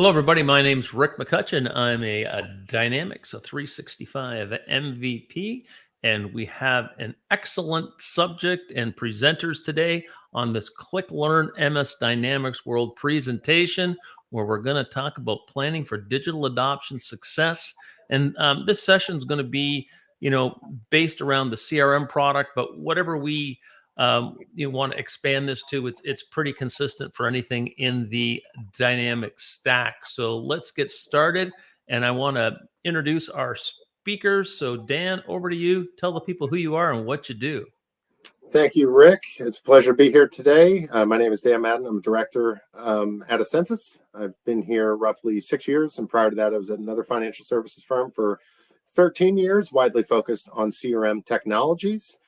Hello, everybody. My name's Rick McCutcheon. I'm a Dynamics 365 MVP, and we have an excellent subject and presenters today on this Click Learn MS Dynamics World presentation, where we're going to talk about planning for digital adoption success. And this session is going to be, based around the CRM product, but whatever we you want to expand this to, it's pretty consistent for anything in the dynamic stack. So let's get started. And I want to introduce our speakers. So Dan, over to you. Tell the people who you are and what you do. Thank you, Rick. It's a pleasure to be here today. My name is Dan Madden. I'm a director at Ascensus. I've been here roughly 6 years, and prior to that, I was at another financial services firm for 13 years, widely focused on CRM technologies.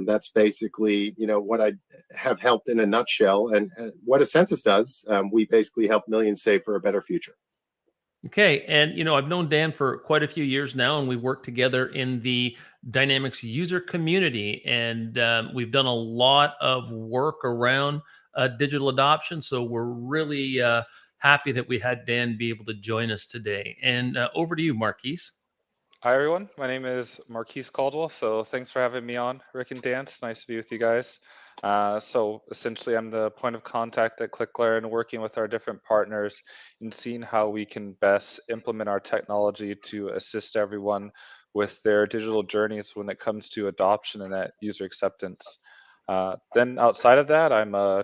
That's basically, what I have helped in a nutshell. And what Ascensus does, we basically help millions save for a better future. Okay. And, I've known Dan for quite a few years now, and we've worked together in the Dynamics user community. And we've done a lot of work around digital adoption. So we're really happy that we had Dan be able to join us today. And over to you, Marquise. Hi, everyone. My name is Marquise Caldwell. So thanks for having me on, Rick and Dan. It's nice to be with you guys. So essentially, I'm the point of contact at ClickLearn, working with our different partners and seeing how we can best implement our technology to assist everyone with their digital journeys when it comes to adoption and that user acceptance. Then outside of that, I'm a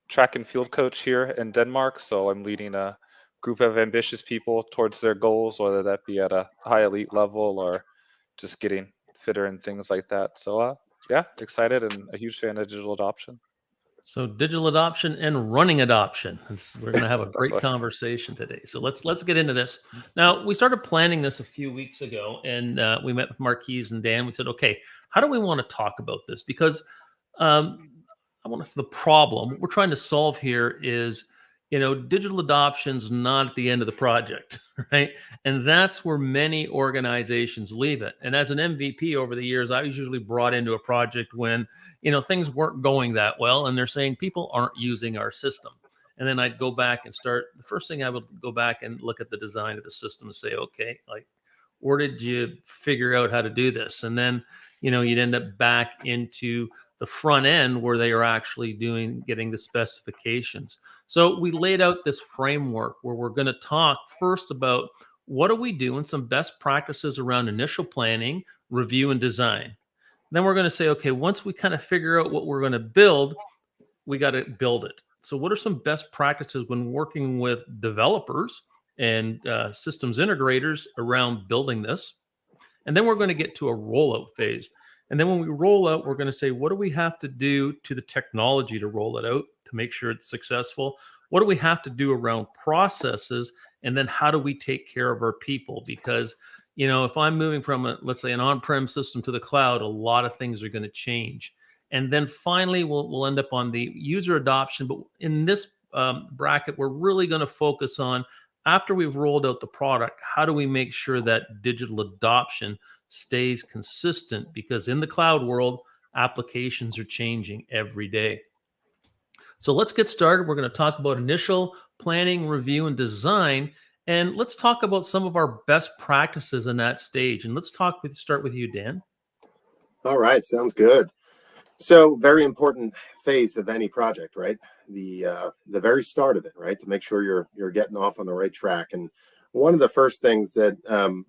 track and field coach here in Denmark. So I'm leading a group of ambitious people towards their goals, whether that be at a high elite level or just getting fitter and things like that. So yeah, excited and a huge fan of digital adoption. So digital adoption and running adoption. We're going to have a great Exactly. conversation today. So let's get into this. Now, we started planning this a few weeks ago, and we met with Marquise and Dan. We said, okay, how do we want to talk about this? Because the problem what we're trying to solve here is, digital adoption's not at the end of the project, right? And that's where many organizations leave it. And as an MVP over the years, I was usually brought into a project when, things weren't going that well, and they're saying people aren't using our system. And then I'd go back and the first thing I would go back and look at the design of the system and say, okay, like, where did you figure out how to do this? And then, you'd end up back into the front end where they are actually getting the specifications. So we laid out this framework where we're going to talk first about what do we do and some best practices around initial planning, review, and design. Then we're going to say, okay, once we kind of figure out what we're going to build, we got to build it. So what are some best practices when working with developers and systems integrators around building this? And then we're going to get to a rollout phase. And then when we roll out, we're going to say, what do we have to do to the technology to roll it out to make sure it's successful? What do we have to do around processes? And then how do we take care of our people? Because, if I'm moving from, let's say, an on-prem system to the cloud, a lot of things are going to change. And then finally, we'll end up on the user adoption. But in this bracket, we're really going to focus on, after we've rolled out the product, how do we make sure that digital adoption stays consistent? Because in the cloud world, applications are changing every day. So let's get started. We're going to talk about initial planning, review, and design. And let's talk about some of our best practices in that stage. And let's start with you, Dan. All right, sounds good. So very important phase of any project, right? The very start of it, right? To make sure you're getting off on the right track. And one of the first things that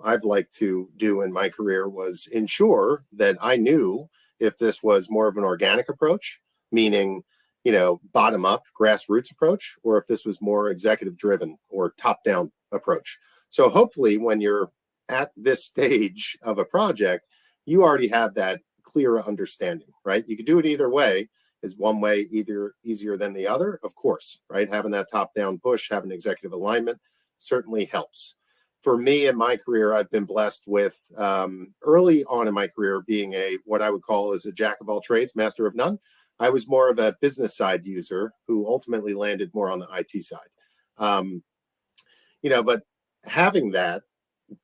I've liked to do in my career was ensure that I knew if this was more of an organic approach, meaning, bottom up grassroots approach, or if this was more executive driven or top down approach. So hopefully when you're at this stage of a project, you already have that clearer understanding, right? You could do it either way. Is one way either easier than the other? Of course, right? Having that top-down push, having executive alignment certainly helps. For me in my career, I've been blessed with early on in my career being what I would call as a jack of all trades, master of none. I was more of a business side user who ultimately landed more on the IT side. But having that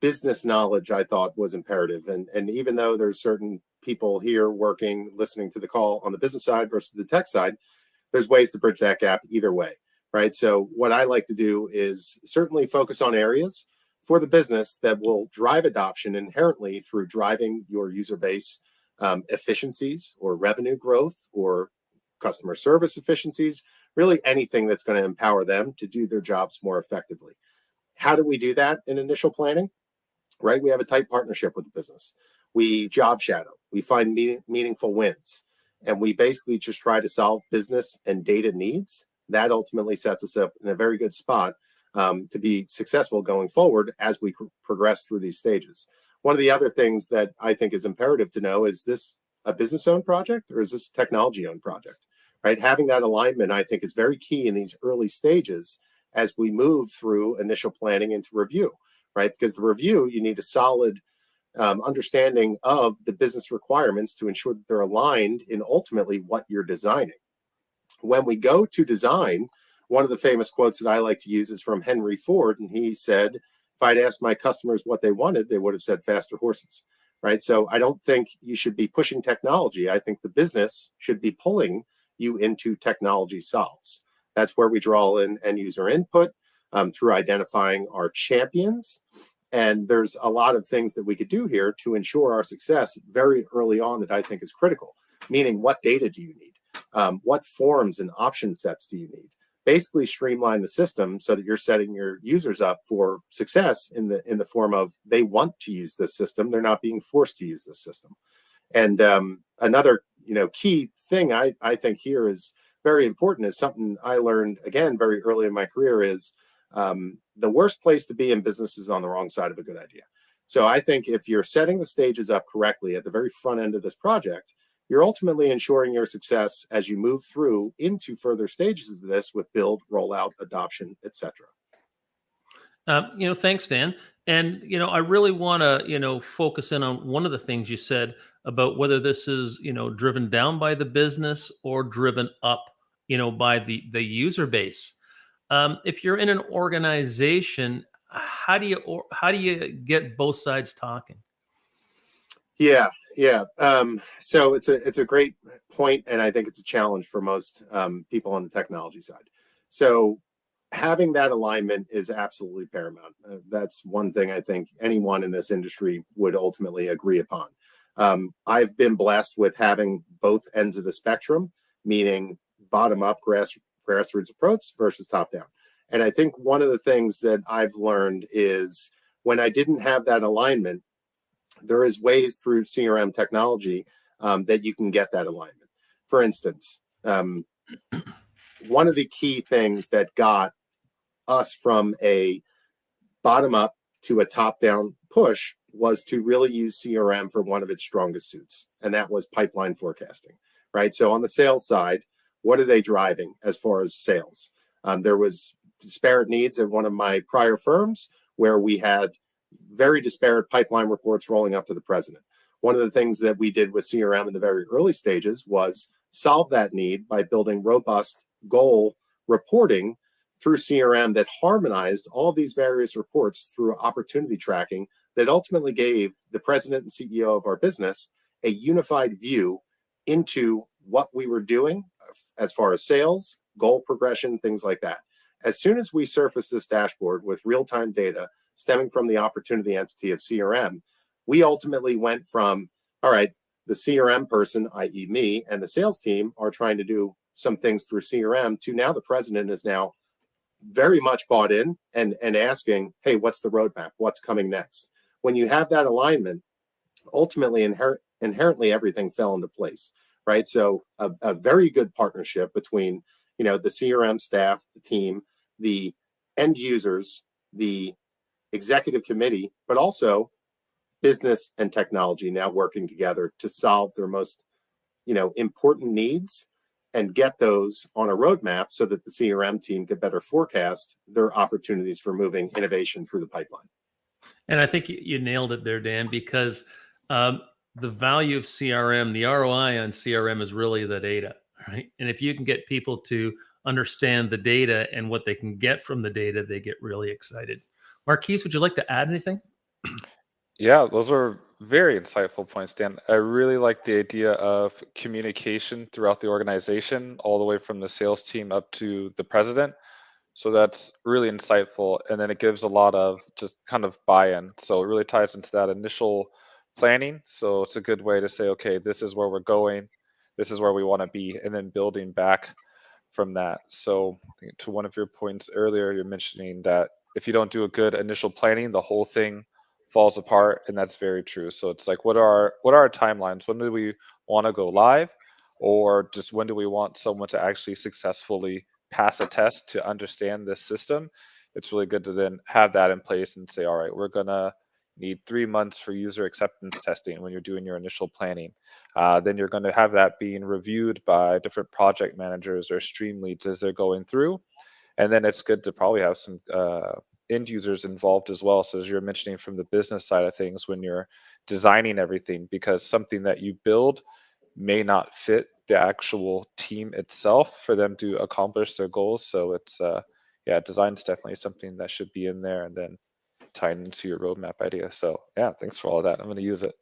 business knowledge, I thought, was imperative. And even though there's certain people here listening to the call on the business side versus the tech side, there's ways to bridge that gap either way, right? So what I like to do is certainly focus on areas for the business that will drive adoption inherently through driving your user base efficiencies or revenue growth or customer service efficiencies, really anything that's going to empower them to do their jobs more effectively. How do we do that in initial planning? Right? We have a tight partnership with the business. We job shadow, we find meaningful wins, and we basically just try to solve business and data needs. That ultimately sets us up in a very good spot to be successful going forward as we progress through these stages. One of the other things that I think is imperative to know is this a business-owned project or is this a technology-owned project? Right? Having that alignment, I think, is very key in these early stages as we move through initial planning into review. Right? Because the review, you need a solid understanding of the business requirements to ensure that they're aligned in ultimately what you're designing. When we go to design, one of the famous quotes that I like to use is from Henry Ford, and he said, if I'd asked my customers what they wanted, they would have said faster horses, right? So I don't think you should be pushing technology. I think the business should be pulling you into technology solves. That's where we draw in end user input through identifying our champions. And there's a lot of things that we could do here to ensure our success very early on that I think is critical, meaning what data do you need? What forms and option sets do you need? Basically streamline the system so that you're setting your users up for success in the form of they want to use this system. They're not being forced to use this system. And another key thing I think here is very important is something I learned, again, very early in my career is the worst place to be in business is on the wrong side of a good idea. So I think if you're setting the stages up correctly at the very front end of this project, you're ultimately ensuring your success as you move through into further stages of this with build, rollout, adoption, etc. Thanks, Dan. And I really want to focus in on one of the things you said about whether this is driven down by the business or driven up by the user base. If you're in an organization, how do you get both sides talking? Yeah. So it's a great point, and I think it's a challenge for most people on the technology side. So having that alignment is absolutely paramount. That's one thing I think anyone in this industry would ultimately agree upon. I've been blessed with having both ends of the spectrum, meaning bottom up grassroots approach versus top down. And I think one of the things that I've learned is when I didn't have that alignment, there is ways through CRM technology that you can get that alignment. For instance, one of the key things that got us from a bottom up to a top down push was to really use CRM for one of its strongest suits, and that was pipeline forecasting, right? So on the sales side, what are they driving as far as sales? There was disparate needs at one of my prior firms where we had very disparate pipeline reports rolling up to the president. One of the things that we did with CRM in the very early stages was solve that need by building robust goal reporting through CRM that harmonized all these various reports through opportunity tracking that ultimately gave the president and CEO of our business a unified view into what we were doing as far as sales, goal progression, things like that. As soon as we surfaced this dashboard with real-time data stemming from the opportunity entity of CRM, we ultimately went from, all right, the CRM person, i.e. me, and the sales team are trying to do some things through CRM to now the president is now very much bought in and asking, hey, what's the roadmap? What's coming next? When you have that alignment, ultimately inherently everything fell into place, right? So a very good partnership between the CRM staff, the team, the end users, the executive committee, but also business and technology now working together to solve their most important needs and get those on a roadmap so that the CRM team could better forecast their opportunities for moving innovation through the pipeline. And I think you nailed it there, Dan, because the value of CRM, the ROI on CRM is really the data, right? And if you can get people to understand the data and what they can get from the data, they get really excited. Marquise, would you like to add anything? Yeah, those are very insightful points, Dan. I really like the idea of communication throughout the organization, all the way from the sales team up to the president. So that's really insightful. And then it gives a lot of just kind of buy-in. So it really ties into that initial planning. So it's a good way to say, okay, this is where we're going, this is where we want to be, and then building back from that. So I think to one of your points earlier, you're mentioning that if you don't do a good initial planning, the whole thing falls apart, and that's very true. So it's like, what are our timelines? When do we want to go live, or just when do we want someone to actually successfully pass a test to understand this system? It's really good to then have that in place and say, all right, we're gonna need 3 months for user acceptance testing when you're doing your initial planning. Then you're going to have that being reviewed by different project managers or stream leads as they're going through. And then it's good to probably have some end users involved as well. So as you're mentioning from the business side of things, when you're designing everything, because something that you build may not fit the actual team itself for them to accomplish their goals. So it's yeah, design is definitely something that should be in there, and then tying into your roadmap idea. So yeah, thanks for all of that. I'm going to use it.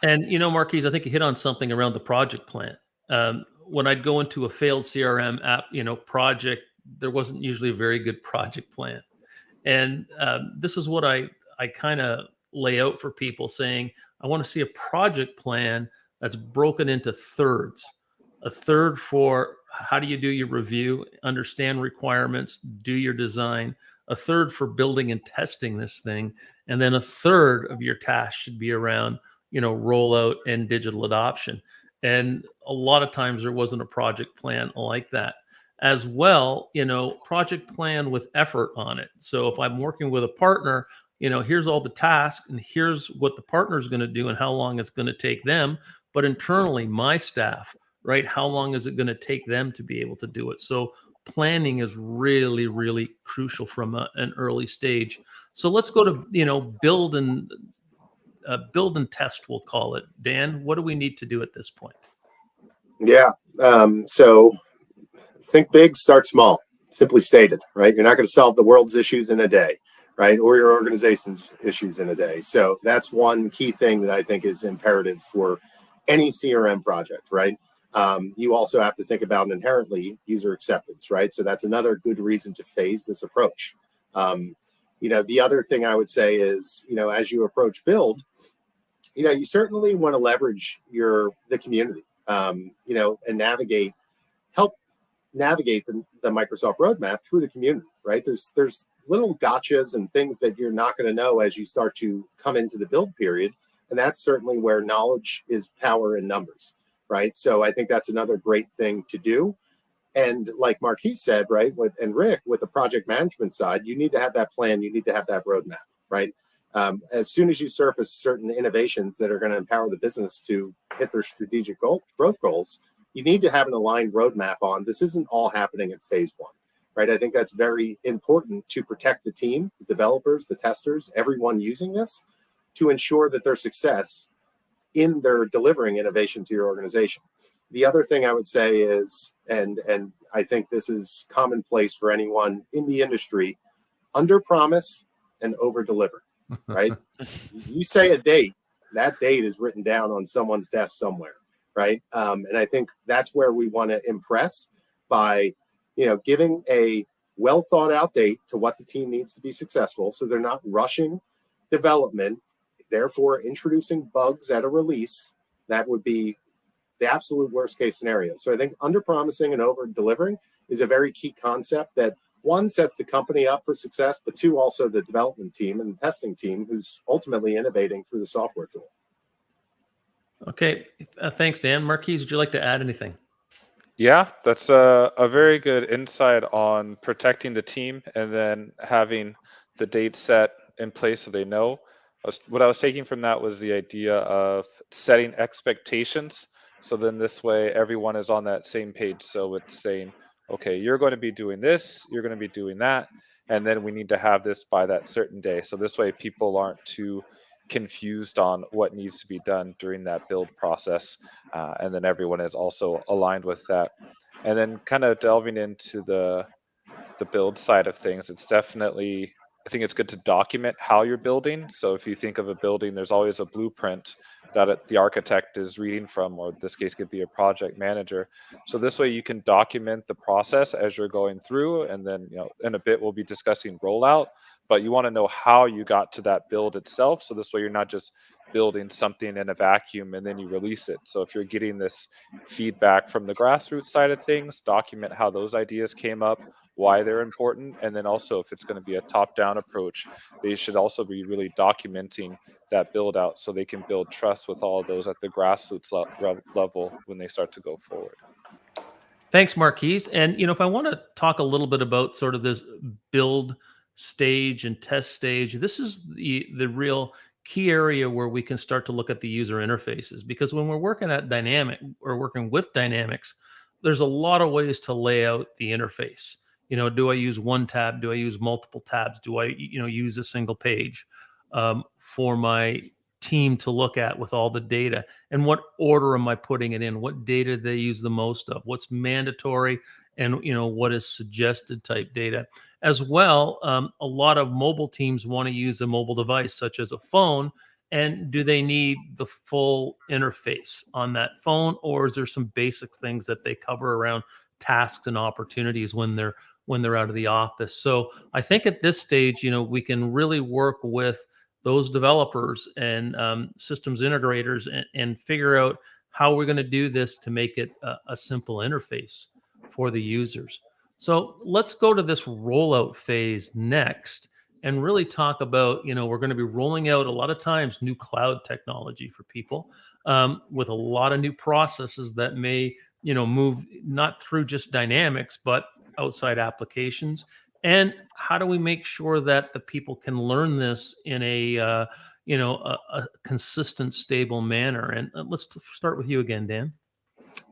And Marquise, I think you hit on something around the project plan. When I'd go into a failed CRM app, project, there wasn't usually a very good project plan. And this is what I kind of lay out for people, saying I want to see a project plan that's broken into thirds. A third for how do you do your review, understand requirements, do your design. A third for building and testing this thing, and then a third of your task should be around rollout and digital adoption. And a lot of times there wasn't a project plan like that. As well, project plan with effort on it. So if I'm working with a partner, here's all the tasks and here's what the partner is going to do and how long it's going to take them. But internally, my staff, right? How long is it going to take them to be able to do it? So planning is really, really crucial from an early stage. So let's go to, build and test, we'll call it. Dan, what do we need to do at this point? Yeah. So think big, start small, simply stated, right? You're not going to solve the world's issues in a day, right? Or your organization's issues in a day. So that's one key thing that I think is imperative for any CRM project, right? You also have to think about inherently user acceptance, right? So that's another good reason to phase this approach. The other thing I would say is, as you approach build, you certainly want to leverage the community, and help navigate the Microsoft roadmap through the community, right? There's little gotchas and things that you're not going to know as you start to come into the build period. And that's certainly where knowledge is power in numbers, right? So I think that's another great thing to do. And like Marquis said, right, and Rick, with the project management side, you need to have that plan. You need to have that roadmap, right? As soon as you surface certain innovations that are going to empower the business to hit their strategic growth goals, you need to have an aligned roadmap on this. Isn't all happening at phase one, right? I think that's very important to protect the team, the developers, the testers, everyone using this, to ensure that their success in their delivering innovation to your organization. The other thing I would say is, and I think this is commonplace for anyone in the industry, under promise and over deliver, right? You say a date, that date is written down on someone's desk somewhere, right? And I think that's where we want to impress by, giving a well thought out date to what the team needs to be successful, so they're not rushing development, therefore introducing bugs at a release. That would be the absolute worst case scenario. So I think under promising and over delivering is a very key concept that, one, sets the company up for success, but two, also the development team and the testing team who's ultimately innovating through the software tool. Okay. Thanks, Dan. Marquise, would you like to add anything? Yeah, that's a very good insight on protecting the team and then having the date set in place so they know. What I was taking from that was the idea of setting expectations. So then this way everyone is on that same page. So it's saying, okay, you're going to be doing this, you're going to be doing that, and then we need to have this by that certain day. So this way people aren't too confused on what needs to be done during that build process, and then everyone is also aligned with that. And then kind of delving into the build side of things, it's definitely I think it's good to document how you're building. So if you think of a building, there's always a blueprint that the architect is reading from, or in this case could be a project manager. So this way you can document the process as you're going through, and then in a bit we'll be discussing rollout, but you want to know how you got to that build itself. So this way you're not just building something in a vacuum and then you release it. So if you're getting this feedback from the grassroots side of things, document how those ideas came up, why they're important, and then also if it's going to be a top-down approach, they should also be really documenting that build out so they can build trust with all of those at the grassroots level when they start to go forward. Thanks, Marquise. And if I want to talk a little bit about sort of this build stage and test stage, this is the real key area where we can start to look at the user interfaces, because when we're working at dynamic or working with dynamics, there's a lot of ways to lay out the interface. Do I use one tab? Do I use multiple tabs? Do I use a single page for my team to look at with all the data? And what order am I putting it in? What data do they use the most of? What's mandatory? And what is suggested type data as well? A lot of mobile teams want to use a mobile device such as a phone, and do they need the full interface on that phone, or is there some basic things that they cover around tasks and opportunities when they're out of the office? So I think at this stage, we can really work with those developers and systems integrators and figure out how we're going to do this to make it a simple interface for the users. So let's go to this rollout phase next and really talk about, we're going to be rolling out a lot of times new cloud technology for people with a lot of new processes that may, move not through just dynamics, but outside applications. And how do we make sure that the people can learn this in a consistent, stable manner? And let's start with you again, Dan.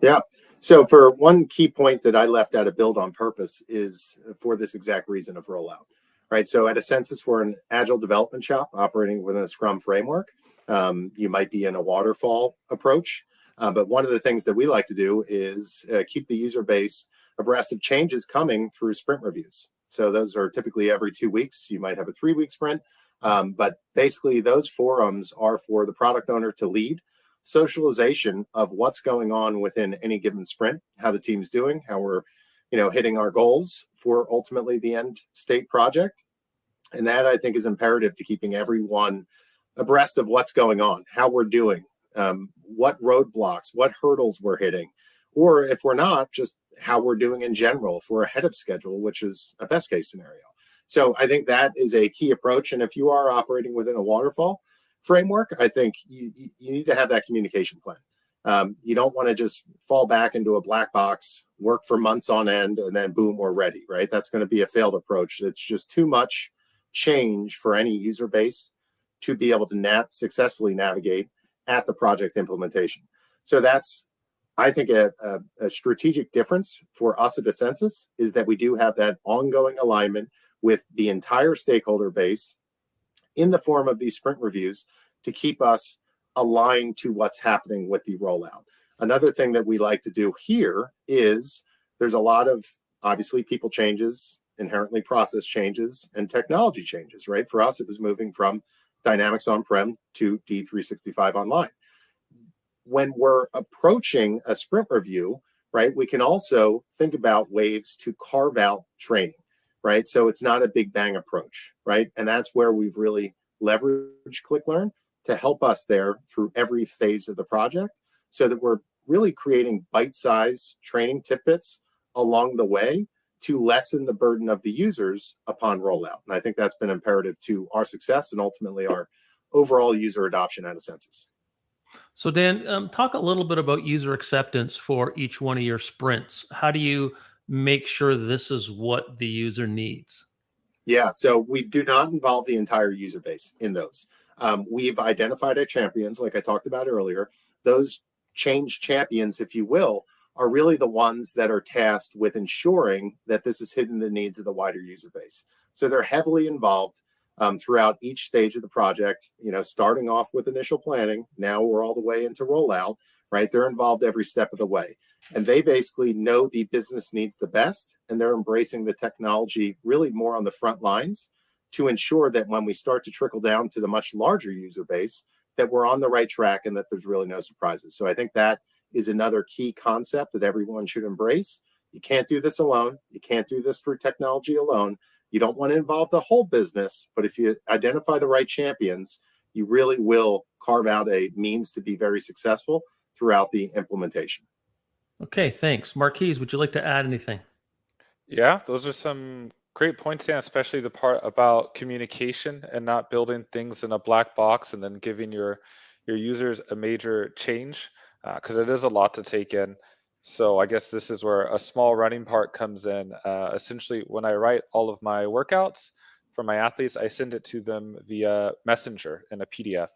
Yeah. So for one key point that I left out of build on purpose is for this exact reason of rollout, right? So at Ascensus, we're an agile development shop operating within a Scrum framework. You might be in a waterfall approach, but one of the things that we like to do is keep the user base abreast of changes coming through sprint reviews. So those are typically every 2 weeks. You might have a 3-week sprint, but basically those forums are for the product owner to lead socialization of what's going on within any given sprint, how the team's doing, how we're, hitting our goals for ultimately the end state project. And that, I think, is imperative to keeping everyone abreast of what's going on, how we're doing, what roadblocks, what hurdles we're hitting, or if we're not, just how we're doing in general, if we're ahead of schedule, which is a best case scenario. So I think that is a key approach. And if you are operating within a waterfall framework, I think you need to have that communication plan. You don't want to just fall back into a black box, work for months on end, and then boom, we're ready, right? That's going to be a failed approach. It's just too much change for any user base to be able to successfully navigate at the project implementation. So that's, I think, a strategic difference for us at Ascensus is that we do have that ongoing alignment with the entire stakeholder base in the form of these sprint reviews to keep us aligned to what's happening with the rollout. Another thing that we like to do here is there's a lot of, obviously, people changes, inherently process changes, and technology changes, right? For us, it was moving from Dynamics on-prem to D365 online. When we're approaching a sprint review, right, we can also think about ways to carve out training, right? So it's not a big bang approach, right? And that's where we've really leveraged ClickLearn to help us there through every phase of the project so that we're really creating bite-sized training tidbits along the way to lessen the burden of the users upon rollout. And I think that's been imperative to our success and ultimately our overall user adoption at Ascensus. So Dan, talk a little bit about user acceptance for each one of your sprints. How do you make sure this is what the user needs? Yeah, so we do not involve the entire user base in those. We've identified our champions, like I talked about earlier. Those change champions, if you will, are really the ones that are tasked with ensuring that this is hitting the needs of the wider user base. So they're heavily involved throughout each stage of the project, starting off with initial planning. Now we're all the way into rollout, right? They're involved every step of the way. And they basically know the business needs the best, and they're embracing the technology really more on the front lines to ensure that when we start to trickle down to the much larger user base, that we're on the right track and that there's really no surprises. So I think that is another key concept that everyone should embrace. You can't do this alone. You can't do this through technology alone. You don't want to involve the whole business, but if you identify the right champions, you really will carve out a means to be very successful throughout the implementation. Okay, thanks. Marquise, would you like to add anything? Yeah, those are some great points, Dan, especially the part about communication and not building things in a black box and then giving your users a major change, because it is a lot to take in. So I guess this is where a small running part comes in. Essentially, when I write all of my workouts for my athletes, I send it to them via Messenger in a PDF.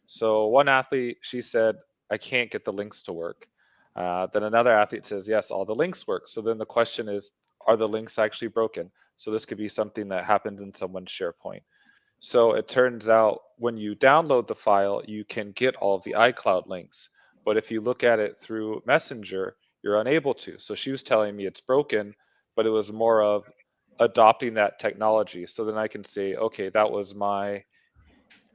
So one athlete, she said, I can't get the links to work. Then another athlete says, yes, all the links work. So then the question is, are the links actually broken? So this could be something that happened in someone's SharePoint. So it turns out when you download the file, you can get all of the iCloud links. But if you look at it through Messenger, you're unable to. So she was telling me it's broken, but it was more of adopting that technology. So then I can say, okay, that was my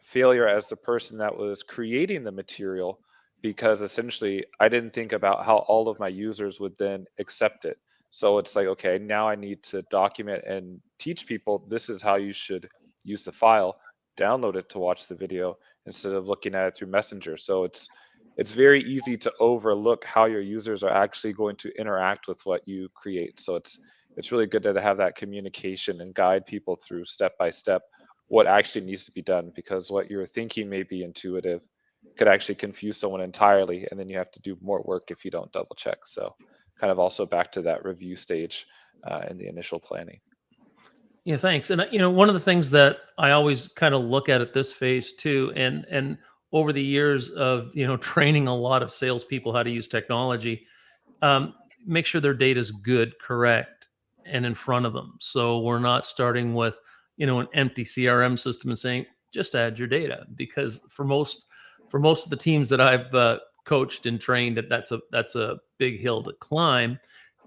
failure as the person that was creating the material, because essentially I didn't think about how all of my users would then accept it. So it's like, okay, now I need to document and teach people this is how you should use the file, download it to watch the video instead of looking at it through Messenger. So it's very easy to overlook how your users are actually going to interact with what you create. So it's really good to have that communication and guide people through step by step what actually needs to be done, because what you're thinking may be intuitive could actually confuse someone entirely, and then you have to do more work if you don't double check. So kind of also back to that review stage in the initial planning. Yeah, thanks. And one of the things that I always kind of look at this phase too, and over the years of training a lot of salespeople how to use technology, make sure their data is good, correct, and in front of them. So we're not starting with an empty CRM system and saying just add your data, because for most of the teams that I've coached and trained, that's a big hill to climb.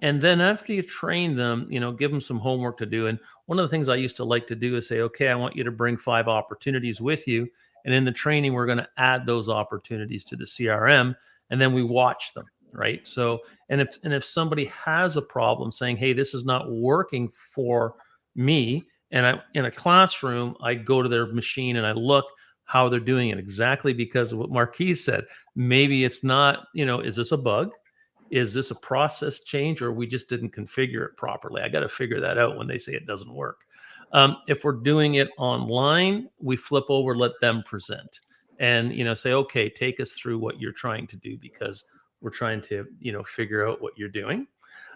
And then after you train them, give them some homework to do. And one of the things I used to like to do is say, okay, I want you to bring 5 opportunities with you. And in the training, we're going to add those opportunities to the CRM, and then we watch them, right? So, and if somebody has a problem saying, hey, this is not working for me, and I'm in a classroom, I go to their machine and I look how they're doing it, exactly because of what Marquise said. Maybe it's not, is this a bug? Is this a process change, or we just didn't configure it properly? I got to figure that out when they say it doesn't work. If we're doing it online, we flip over, let them present, and say, okay, take us through what you're trying to do, because we're trying to figure out what you're doing.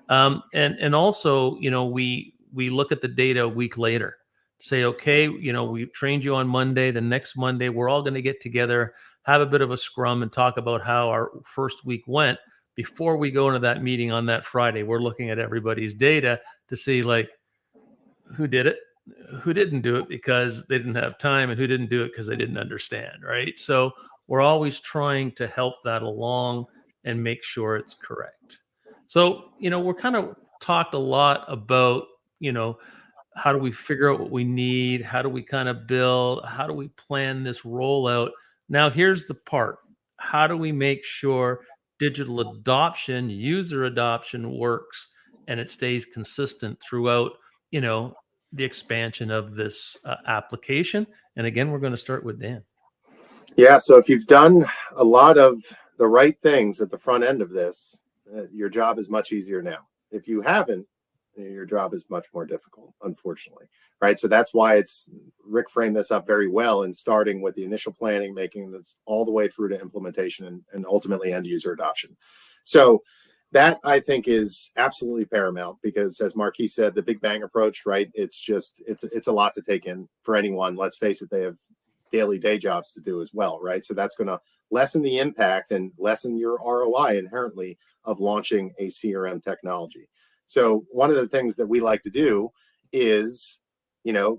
And also, we look at the data a week later, say, okay, we trained you on Monday. The next Monday, we're all going to get together, have a bit of a scrum, and talk about how our first week went. Before we go into that meeting on that Friday, we're looking at everybody's data to see, like, who did it, who didn't do it because they didn't have time, and who didn't do it because they didn't understand, right? So we're always trying to help that along and make sure it's correct. So, we're kind of talked a lot about, how do we figure out what we need? How do we kind of build? How do we plan this rollout? Now, here's the part. How do we make sure digital adoption, user adoption works, and it stays consistent throughout, the expansion of this application? And again, we're going to start with Dan. Yeah, so if you've done a lot of the right things at the front end of this, your job is much easier now. If you haven't, your job is much more difficult, unfortunately, right? So that's why Rick framed this up very well in starting with the initial planning, making this all the way through to implementation and ultimately end user adoption. So that, I think, is absolutely paramount, because as Marquis said, the big bang approach, right? It's a lot to take in for anyone. Let's face it, they have daily day jobs to do as well, right? So that's going to lessen the impact and lessen your ROI inherently of launching a CRM technology. So one of the things that we like to do is,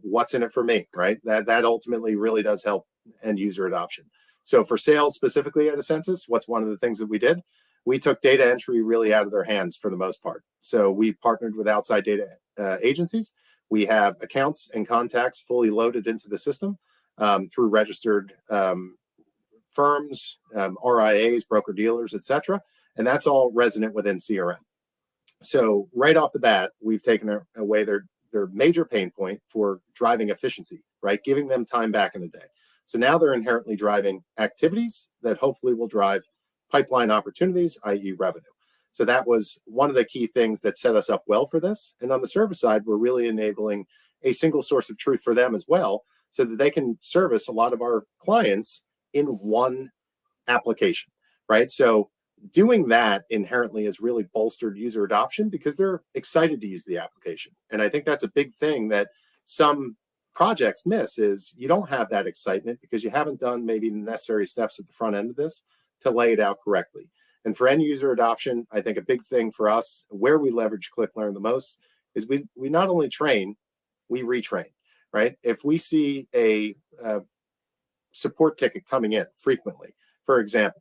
what's in it for me, right? That ultimately really does help end user adoption. So for sales specifically at Ascensus, what's one of the things that we did? We took data entry really out of their hands for the most part. So we partnered with outside data agencies. We have accounts and contacts fully loaded into the system through registered firms, RIAs, broker dealers, etc. And that's all resident within CRM. So right off the bat, we've taken away their major pain point for driving efficiency, right? Giving them time back in the day. So now they're inherently driving activities that hopefully will drive pipeline opportunities, i.e. revenue. So that was one of the key things that set us up well for this. And on the service side, we're really enabling a single source of truth for them as well, so that they can service a lot of our clients in one application, right? So doing that inherently has really bolstered user adoption because they're excited to use the application. And I think that's a big thing that some projects miss, is you don't have that excitement because you haven't done maybe the necessary steps at the front end of this to lay it out correctly. And for end user adoption, I think a big thing for us, where we leverage ClickLearn the most, is we not only train, we retrain, right? If we see a support ticket coming in frequently, for example,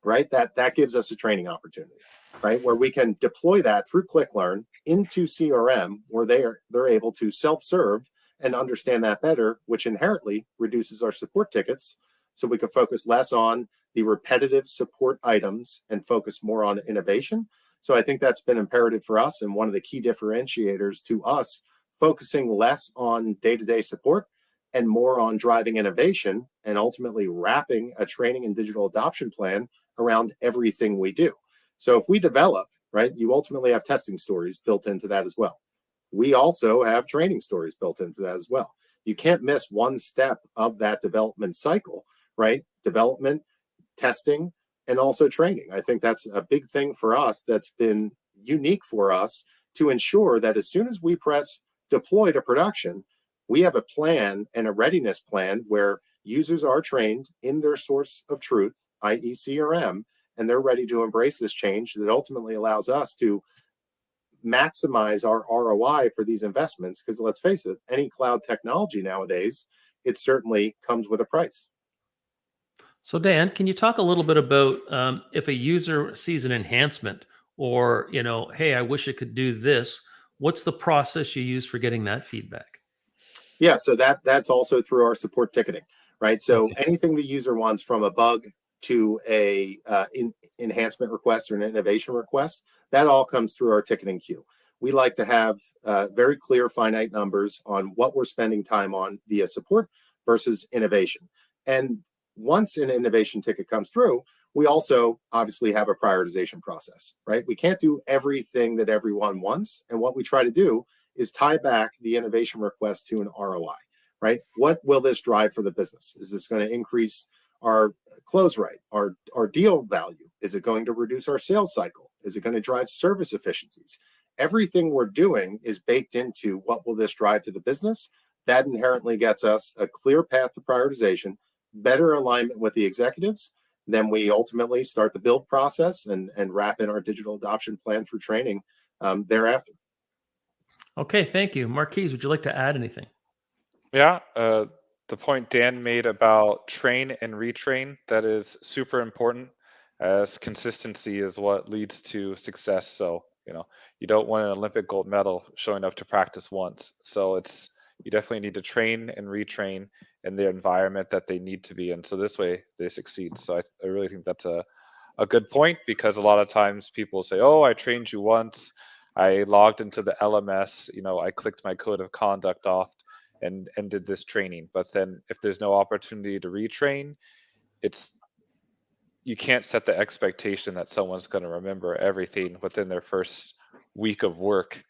right, that gives us a training opportunity, right, where we can deploy that through ClickLearn into CRM, where they're able to self-serve and understand that better, which inherently reduces our support tickets, so we can focus less on the repetitive support items and focus more on innovation. So I think that's been imperative for us, and one of the key differentiators to us, focusing less on day-to-day support and more on driving innovation, and ultimately wrapping a training and digital adoption plan around everything we do. So if we develop, right, you ultimately have testing stories built into that as well. We also have training stories built into that as well. You can't miss one step of that development cycle, right? Development, testing, and also training. I think that's a big thing for us that's been unique for us, to ensure that as soon as we press deploy to production, we have a plan and a readiness plan where users are trained in their source of truth, i.e. CRM, and they're ready to embrace this change that ultimately allows us to maximize our ROI for these investments. Because let's face it, any cloud technology nowadays, it certainly comes with a price. So Dan, can you talk a little bit about if a user sees an enhancement, or, hey, I wish it could do this, what's the process you use for getting that feedback? Yeah, so that's also through our support ticketing, right? So anything the user wants, from a bug to a enhancement request or an innovation request, that all comes through our ticketing queue. We like to have very clear, finite numbers on what we're spending time on via support versus innovation. And once an innovation ticket comes through, we also obviously have a prioritization process, right? We can't do everything that everyone wants. And what we try to do is tie back the innovation request to an ROI, right? What will this drive for the business? Is this going to increase our close rate, our deal value? Is it going to reduce our sales cycle? Is it going to drive service efficiencies? Everything we're doing is baked into what will this drive to the business. That inherently gets us a clear path to prioritization, better alignment with the executives. Then we ultimately start the build process and wrap in our digital adoption plan through training thereafter. Okay, thank you. Marquise, would you like to add anything? Yeah, the point Dan made about train and retrain, that is super important, as consistency is what leads to success. So, you don't want an Olympic gold medal showing up to practice once. So you definitely need to train and retrain in the environment that they need to be in. So this way they succeed. So I really think that's a good point, because a lot of times people say, oh, I trained you once. I logged into the LMS, I clicked my code of conduct off and did this training. But then if there's no opportunity to retrain, you can't set the expectation that someone's going to remember everything within their first week of work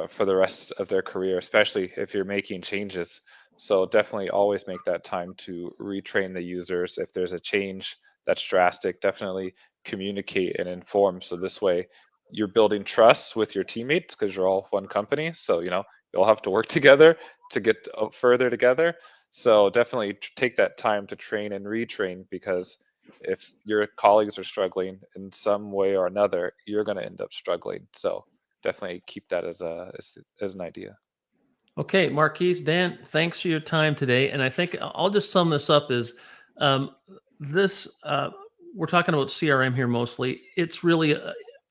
for the rest of their career, especially if you're making changes. So definitely always make that time to retrain the users. If there's a change that's drastic, definitely communicate and inform. So this way you're building trust with your teammates, because you're all one company. So, you'll have to work together to get further together. So definitely take that time to train and retrain, because if your colleagues are struggling in some way or another, you're going to end up struggling. So definitely keep that as an idea. Okay, Marquise, Dan, thanks for your time today. And I think I'll just sum this up as we're talking about CRM here mostly. It's really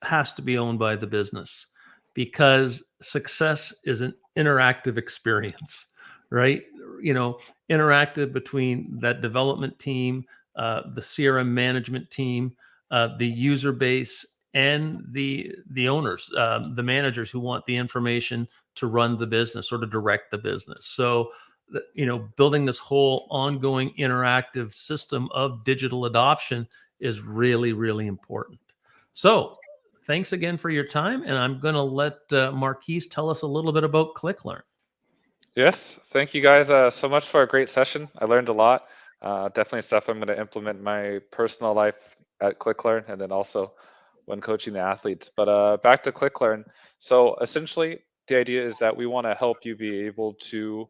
has to be owned by the business, because success is interactive experience, right? Interactive between that development team, the CRM management team, the user base, and the owners, the managers who want the information to run the business or to direct the business. So, building this whole ongoing interactive system of digital adoption is really, really important. So thanks again for your time. And I'm going to let Marquise tell us a little bit about ClickLearn. Yes, thank you guys so much for a great session. I learned a lot. Definitely stuff I'm going to implement in my personal life at ClickLearn and then also when coaching the athletes. But back to ClickLearn. So essentially, the idea is that we want to help you be able to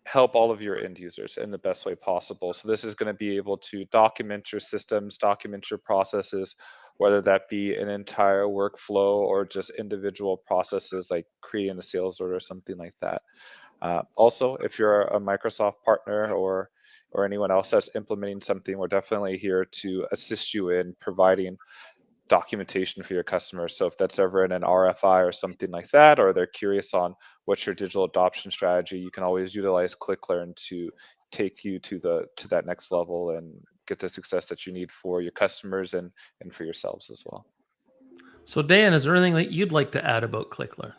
help all of your end users in the best way possible. So this is going to be able to document your systems, document your processes, whether that be an entire workflow or just individual processes like creating a sales order or something like that. Also, if you're a Microsoft partner or anyone else that's implementing something, we're definitely here to assist you in providing documentation for your customers. So if that's ever in an RFI or something like that, or they're curious on what's your digital adoption strategy, you can always utilize ClickLearn to take you to that next level and get the success that you need for your customers and for yourselves as well. So Dan, is there anything that you'd like to add about ClickLearn?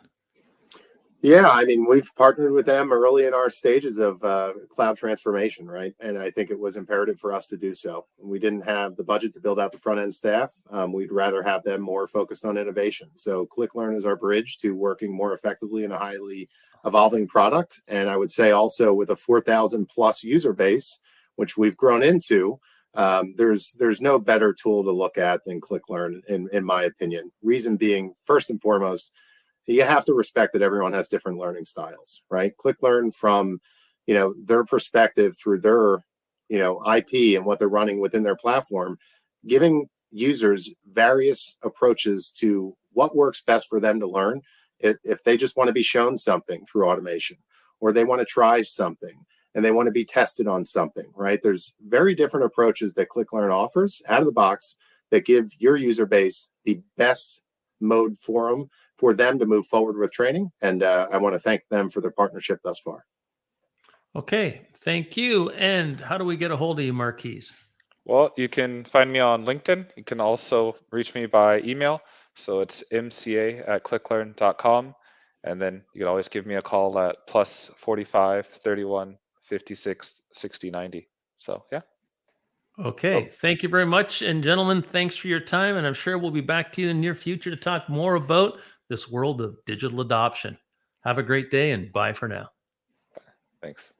Yeah, I mean, we've partnered with them early in our stages of cloud transformation, right? And I think it was imperative for us to do so. We didn't have the budget to build out the front end staff. We'd rather have them more focused on innovation. So ClickLearn is our bridge to working more effectively in a highly evolving product. And I would say also with a 4,000 plus user base, which we've grown into, there's no better tool to look at than ClickLearn, in my opinion. Reason being, first and foremost, you have to respect that everyone has different learning styles, right? ClickLearn from, their perspective through their, IP and what they're running within their platform, giving users various approaches to what works best for them to learn. If they just want to be shown something through automation, or they want to try something and they want to be tested on something, right? There's very different approaches that ClickLearn offers out of the box that give your user base the best mode for them to move forward with training. And I want to thank them for their partnership thus far. Okay, thank you. And how do we get a hold of you, Marquise? Well, you can find me on LinkedIn. You can also reach me by email. So it's mca@clicklearn.com. And then you can always give me a call at plus 45 31 56 60 90. So, yeah. Okay, thank you very much. And gentlemen, thanks for your time. And I'm sure we'll be back to you in the near future to talk more about this world of digital adoption. Have a great day and bye for now. Thanks.